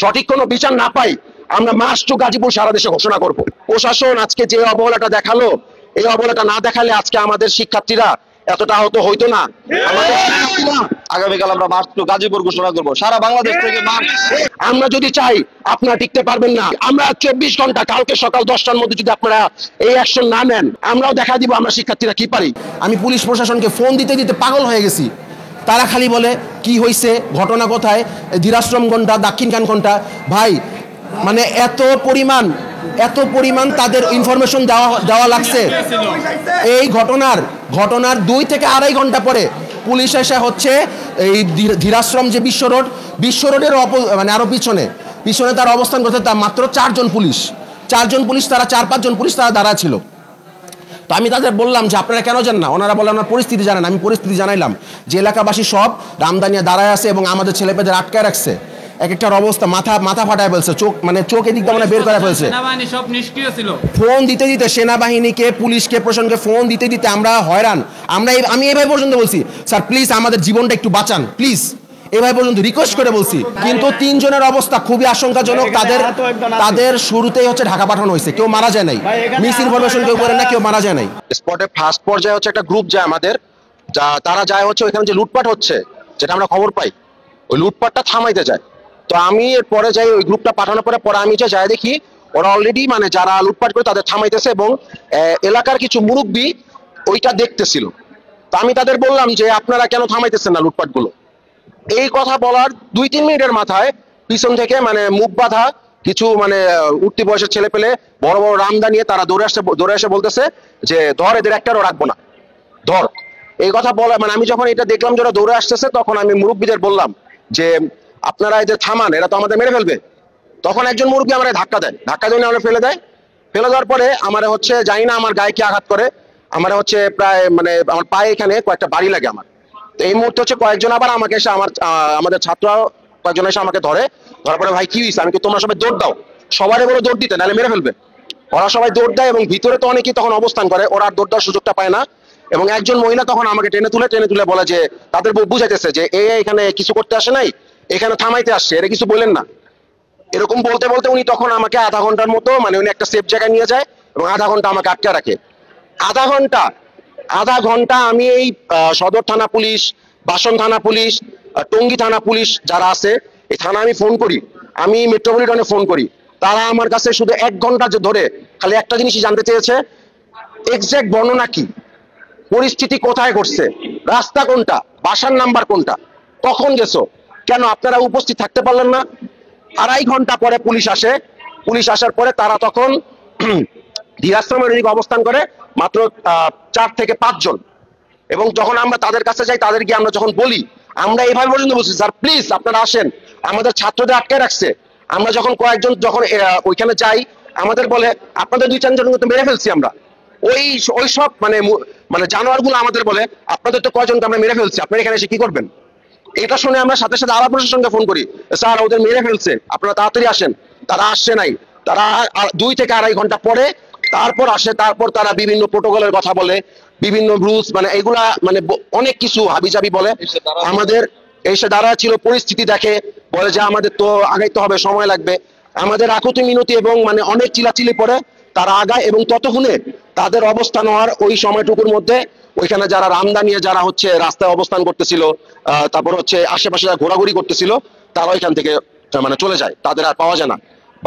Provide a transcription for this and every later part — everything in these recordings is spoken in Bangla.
সঠিক কোনো বিচার না পাই আমরা মার্চ টু গাজীপুর সারা দেশে ঘোষণা করব। প্রশাসন আজকে যে অবহেলাটা দেখালো, এই অবহেলাটা না দেখালে আজকে আমাদের শিক্ষার্থীরা এতটা হয়তো না। আগামীকাল আমরা মার্চ টু গাজীপুর ঘোষণা করব, সারা বাংলাদেশ থেকে মার্চ। আমরা যদি চাই আপনারা টিকতে পারবেন না। আমরা 24 ঘন্টা, কালকে সকাল 10টার মধ্যে যদি আপনারা এই অ্যাকশন না নেন, আমরাও দেখা দিব আমরা শিক্ষার্থীরা কি পারি। আমি পুলিশ প্রশাসনকে ফোন দিতে দিতে পাগল হয়ে গেছি। তারা খালি বলে কি হয়েছে, ঘটনা কোথায়, ধীরাশ্রম কোনটা, দাক্ষিণ খান কোনটা। ভাই মানে এত পরিমাণ তাদের ইনফরমেশন দেওয়া লাগছে। এই ঘটনার 2 থেকে আড়াই ঘন্টা পরে পুলিশ এসে হচ্ছে এই ধীরাশ্রম যে বিশ্ব রোডের মানে আরো পিছনে তার অবস্থান করতে তার মাত্র 4 জন পুলিশ, তারা 4-5 জন পুলিশ তারা দাঁড়া ছিল। তো আমি তাদের বললাম যে আপনারা কেন জান না? ওনারা বলে আমার পরিস্থিতি জানেন। আমি পরিস্থিতি জানাইলাম যে এলাকাবাসী সব রামদানিয়া দাঁড়ায় আছে এবং আমাদের ছেলেপেদের আটকায় রাখছে। এক একটার অবস্থা মাথা ফাটায় ফেলছে, চোখ এদিক দিয়ে বের করে ফেলছে। ফোন দিতে সেনাবাহিনীকে, পুলিশকে, প্রশাসনকে ফোন দিতে আমরা হয়রান। আমি এভাবে পর্যন্ত বলছি, স্যার প্লিজ আমাদের জীবনটা একটু বাঁচান প্লিজ, এভাবে পর্যন্ত রিকোয়েস্ট করে বলছি। কিন্তু 3 জনের অবস্থা খুবই আশঙ্কাজনক। তাদের শুরুতেই হচ্ছে ঢাকা পাঠানো হয়েছে, কেউ মারা যায় নাই। মিস ইনফরমেশন কেউ করে না, কেউ মারা যায় নাই। স্পটে ফার্স্ট পর্যায়ে হচ্ছে একটা গ্রুপ যায় আমাদের, তারা যায় হচ্ছে ওইখানে যে লুটপাট হচ্ছে, যেটা আমরা খবর পাই, ওই লুটপাটটা থামাইতে যায়। তো আমি এরপরে যাই, ওই গ্রুপটা পাঠানোর পরে আমি যাই দেখি ওরা অলরেডি মানে যারা লুটপাট করে তাদের থামাইতেছে এবং এলাকার কিছু মুরব্বি ওইটা দেখতেছিল। তো আমি তাদের বললাম যে আপনারা কেন থামাইতেছেন না লুটপাট গুলো। এই কথা বলার 2-3 মিনিটের মাথায় পিছন থেকে মানে মুখ বাঁধা কিছু মানে উঠতি বয়সের ছেলে পেলে বড় বড় রামদা নিয়ে তারা দৌড়ে এসে বলতেছে যে ধর, এদের একটারও রাখবো না, ধর। এই কথা বলা মানে আমি যখন এটা দেখলাম যারা দৌড়ে আসতেছে, তখন আমি মুরব্বীদের বললাম যে আপনারা এদের থামান, এরা তো আমাদের মেরে ফেলবে। তখন একজন মুরব্বী আমার ধাক্কা দিয়ে আমরা ফেলে দেওয়ার পরে আমার হচ্ছে জানি না আমার গায়ে কি আঘাত করে, আমার হচ্ছে প্রায় মানে আমার পায়ে এখানে কয়েকটা বাড়ি লাগে আমার। তো এই মুহূর্তে হচ্ছে কয়েকজন আবার আমাকে এসে আমাদের ছাত্ররা কয়েকজন এসে আমাকে ধরার পরে ভাই কি হয়েছে? আমি কি তোমরা সবাই দৌড় দাও, সবারই বলে দৌড় দিতে, নাহলে মেরে ফেলবে। ওরা সবাই দৌড় দেয় এবং ভিতরে তো অনেকেই তখন অবস্থান করে, ওরা আর দৌড় দেওয়ার সুযোগটা পায় না। এবং একজন মহিলা তখন আমাকে টেনে তুলে বলে যে তাদের বুঝাইতেছে যে এখানে কিছু করতে আসে নাই, এখানে থামাইতে আসছে, এরা কিছু বলেন না। এরকম বলতে উনি তখন আমাকে আধা ঘন্টার মতো মানে উনি একটা সেফ জায়গায় নিয়ে যায় এবং আধা ঘন্টা আমাকে আটকে রাখে। আধা ঘন্টা আমি এই সদর থানা পুলিশ, বাসন থানা পুলিশ, টঙ্গী থানা পুলিশ যারা আছে এই থানা আমি ফোন করি, আমি মেট্রোপলিটনে ফোন করি। তারা আমার কাছে শুধু 1 ঘন্টা ধরে খালি একটা জিনিসই জানতে চেয়েছে, এক্সাক্ট বর্ণনা কি, পরিস্থিতি কোথায় ঘটছে, রাস্তা কোনটা, বাসার নাম্বার কোনটা, কখন গেছো, কেন আপনারা উপস্থিত থাকতে পারলেন না। 2.5 ঘন্টা পরে পুলিশ আসে। পুলিশ আসার পরে তারা তখন ধীরাশ্রমের ওদিকে অবস্থান করে মাত্র 4 থেকে 5 জন। এবং যখন আমরা তাদের কাছে যাই, তাদের গিয়ে আমরা যখন বলি, আমরা এইভাবে পর্যন্ত বলছি স্যার প্লিজ আপনারা আসেন, আমাদের ছাত্রদের আটকে রাখছে। আমরা যখন কয়েকজন যখন ওইখানে যাই, আমাদের বলে আপনাদের 2-4 জন কিন্তু মেরে ফেলছি আমরা। ওই সব মানে জানোয়ার গুলো আমাদের বলে আপনাদের তো কয়জনকে আমরা মেরে ফেলছি, আপনারা এখানে এসে কি করবেন। এটা শুনে আমরা সাথে সাথে আবার প্রশাসনকে ফোন করি, স্যার ওদের মেরে ফেলছে, আপনারা তাড়াতাড়ি আসেন। তারা আসছে নাই, তারা 2 থেকে আড়াই ঘন্টা পরে তারপর আসে। তারপর তারা বিভিন্ন প্রোটোকলের কথা বলে, বিভিন্ন রুলস মানে এগুলা মানে অনেক কিছু হাবিজাবি বলে। আমাদের এসে দাঁড়া ছিল, পরিস্থিতি দেখে, বলে যে আমাদের তো আগাইতে হবে, সময় লাগবে। আমাদের আকুতি মিনতি এবং মানে অনেক চিলাচিলি পরে তারা আগায়। এবং ততক্ষণে তাদের অবস্থান হওয়ার ওই সময়টুকুর মধ্যে ওইখানে যারা রামদা নিয়ে যারা হচ্ছে রাস্তায় অবস্থান করতেছিল, তারপর হচ্ছে আশেপাশে যারা ঘোরাঘুরি করতেছিল, তারা ওইখান থেকে মানে চলে যায়, তাদের আর পাওয়া যায় না।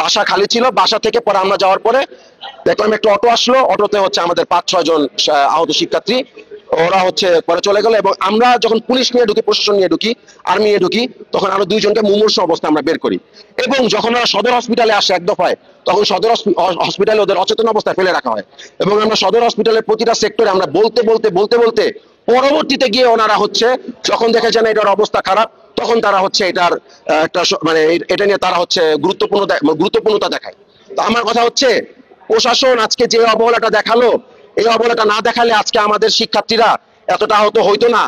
বাসা খালি ছিল। বাসা থেকে পরে আমরা যাওয়ার পরে দেখলাম একটা অটো আসলো, অটোতে হচ্ছে আমাদের 5-6 জন আহত শিক্ষার্থী, ওরা হচ্ছে পরে চলে গেল। এবং আমরা যখন পুলিশ নিয়ে ঢুকি, প্রশাসন নিয়ে ঢুকি, আর্মি নিয়ে ঢুকি, তখন আরো 2 জনকে মুমূর্ষু অবস্থায় আমরা বের করি। এবং যখন ওরা সদর হসপিটালে আসে এক দফায়, তখন সদর হসপিটালে ওদের অচেতন অবস্থায় ফেলে রাখা হয়। এবং আমরা সদর হসপিটালের প্রতিটা সেক্টরে আমরা বলতে পরবর্তীতে গিয়ে ওনারা হচ্ছে যখন দেখেছেন এটার অবস্থা খারাপ, তখন তারা হচ্ছে এটার একটা মানে এটা নিয়ে তারা হচ্ছে গুরুত্বপূর্ণতা দেখায়। তো আমার কথা হচ্ছে প্রশাসন আজকে যে অবহেলাটা দেখালো, এই অবহেলাটা না দেখালে আজকে আমাদের শিক্ষার্থীরা এতটা হয়তো না।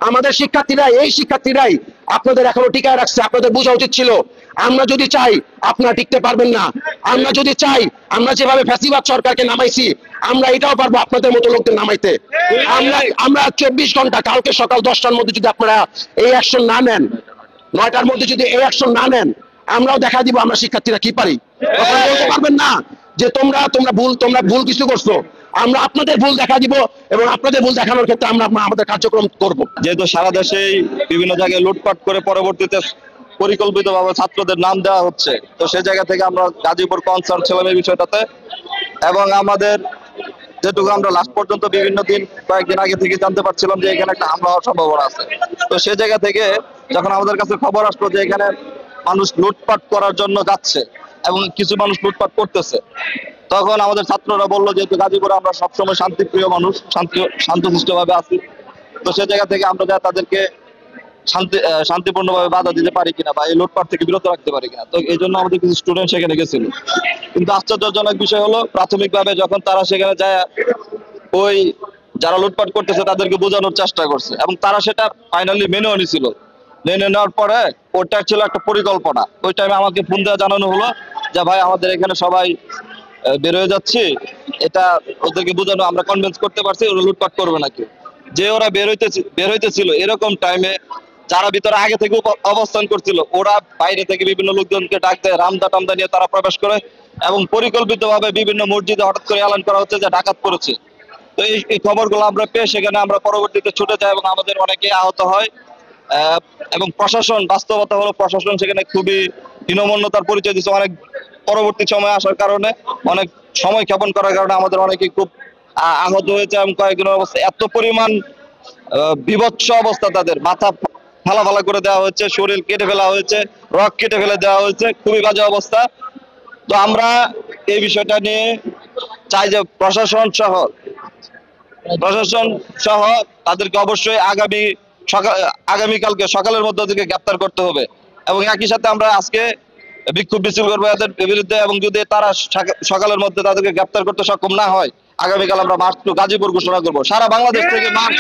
আমাদের শিক্ষার্থীরাই আপনাদের এখনো টিকায় রাখছে। আপনাদের বোঝা উচিত ছিল, আমরা যদি চাই আপনারা টিকতে পারবেন না। আমরা যদি চাই, আমরা যেভাবে ফ্যাসিবাদ সরকারকে নামাইছি, আমরা এটাও পারবো আপনাদের মতো লোকদের নামাইতে। আমরা 24 ঘন্টা, কালকে সকাল 10টার মধ্যে যদি আপনারা এই অ্যাকশন না নেন, 9টার মধ্যে যদি এই অ্যাকশন না নেন, আমরাও দেখা দিব আমরা শিক্ষার্থীরা কি পারি। তখন বলতে পারবেন না যে তোমরা ভুল কিছু করছো। আমরা আপনাদের ভুল দেখা দিব এবং আপনাদের ভুল দেখানোর ক্ষেত্রে আমরা আমাদের কার্যক্রম করব। যেহেতু সারা দেশেই বিভিন্ন জায়গায় লুটপাট করে পরবর্তীতে পরিকল্পিতভাবে ছাত্রদের নাম দেওয়া হচ্ছে, তো সেই জায়গা থেকে আমরা গাজীপুর কনসার্ন ছিলাম এই বিষয়টাতে। এবং আমাদের যেটুকু আমরা লাস্ট পর্যন্ত বিভিন্ন দিন কয়েকদিন আগে থেকে জানতে পারছিলাম যে এখানে একটা হামলা হওয়ার সম্ভাবনা আছে। তো সেই জায়গা থেকে যখন আমাদের কাছে খবর আসলো যে এখানে মানুষ লুটপাট করার জন্য যাচ্ছে এবং কিছু মানুষ লুটপাট করতেছে, তখন আমাদের ছাত্ররা বললো যেহেতু গাজীপুরে আমরা সবসময় শান্তিপ্রিয় মানুষ, শান্তশিষ্ট ভাবে আছি, তো সেই জায়গা থেকে আমরা যা তাদেরকে শান্তিপূর্ণভাবে বাধা দিতে পারি কিনা বা এই লুটপাট থেকে বিরত রাখতে পারি কিনা। তো এই জন্য আমাদের কিছু স্টুডেন্ট সেখানে গেছিল। কিন্তু আশ্চর্যজনক বিষয় হলো প্রাথমিকভাবে যখন তারা সেখানে যায় ওই যারা লুটপাট করতেছে তাদেরকে বোঝানোর চেষ্টা করছে এবং তারা সেটা ফাইনালি মেনেও নিছিল। মেনে নেওয়ার পরে ওইটা ছিল একটা পরিকল্পনা। ওই টাইমে আমাকে ফোন দেওয়া জানানো হলো যে ভাই আমাদের এখানে সবাই বের হয়ে যাচ্ছি, এটা ওদেরকে বোঝানো আমরা কনভিন্স করতে পারছি ওরা লুটপাট করবে নাকি। যে ওরা বের হইতেছিল এরকম টাইমে যারা ভিতরে আগে থেকে অবস্থান করছিল ওরা বাইরে থেকে বিভিন্ন লোকজনকে ডাক দেয়, রামদা টামদা নিয়ে তারা প্রবেশ করে এবং পরিকল্পিতভাবে বিভিন্ন মসজিদে হঠাৎ করে এলান করা হচ্ছে যে ডাকাত করেছে। তো এই খবরগুলো আমরা পেয়ে সেখানে আমরা পরবর্তীতে ছুটে যাই এবং আমাদের অনেকে আহত হয়। এবং প্রশাসন, বাস্তবতা হলো প্রশাসন সেখানে খুবই হীনমন্যতার পরিচয় দিচ্ছে। অনেক পরবর্তী সময় আসার কারণে, অনেক সময় ক্ষেপণ করার কারণে আমাদের অনেকে খুব আহত হয়েছে এবং কয়েকজনের অবস্থা এত পরিমাণ বিভৎস অবস্থা, তাদের মাথা ফালা করে দেওয়া হয়েছে, শরীর কেটে ফেলা হয়েছে, রক কেটে ফেলে দেওয়া হয়েছে, খুবই বাজে অবস্থা। তো আমরা এই বিষয়টা নিয়ে চাই যে প্রশাসন সহ তাদেরকে অবশ্যই আগামীকালকে সকালের মধ্যে ওদেরকে গ্রেপ্তার করতে হবে। এবং একই সাথে আমরা আজকে বিক্ষোভ মিছিল করবো এদের বিরুদ্ধে এবং যদি তারা সকালের মধ্যে তাদেরকে গ্রেপ্তার করতে সক্ষম না হয়, আগামীকাল আমরা মার্চ টু গাজীপুর ঘোষণা করবো। সারা বাংলাদেশ থেকে মার্চ